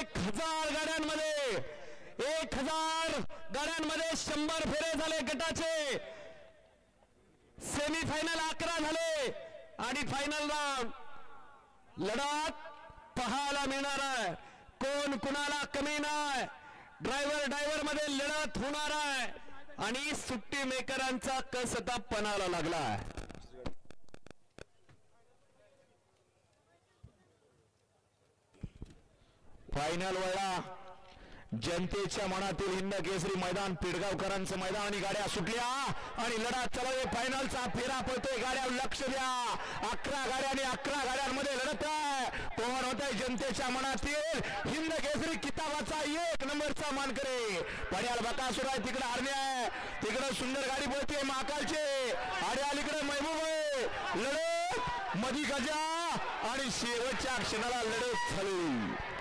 1000 गाड्यांमध्ये 1000 गाड्यांमध्ये 100 फेरे झाले गटाचे. सेमीफायनल 11 झाले आणि फायनल राऊंड लढत पाहायला मिळणार आहे. कोण कुणाला कमी नाही. ड्रायव्हर मध्ये लढत होणार आहे आणि सुट्टी मेकरांचा कस आता पणाला लागला. फायनल वळला. जनतेच्या मनातील हिंद केसरी मैदान पेडगावकरांचं मैदान आणि गाड्या सुटल्या आणि लढत चालू आहे. फायनलचा फेरा पडतोय. गाड्या लक्ष द्या. 11 गाड्या आणि 11 गाड्यांमध्ये लढत आहे. कोण होत आहे जनतेच्या मनातील हिंद केसरी किताबाचा 1 नंबरचा मानकरी. पड्याल बकासूर आहे. तिकडे हरणे आहे. तिकडे सुंदर गाडी बोलते महाकालचे. आणि अलीकडे महबूब आहे. लढत मधी गजा आणि शेवटच्या क्षणाला लढत झाली.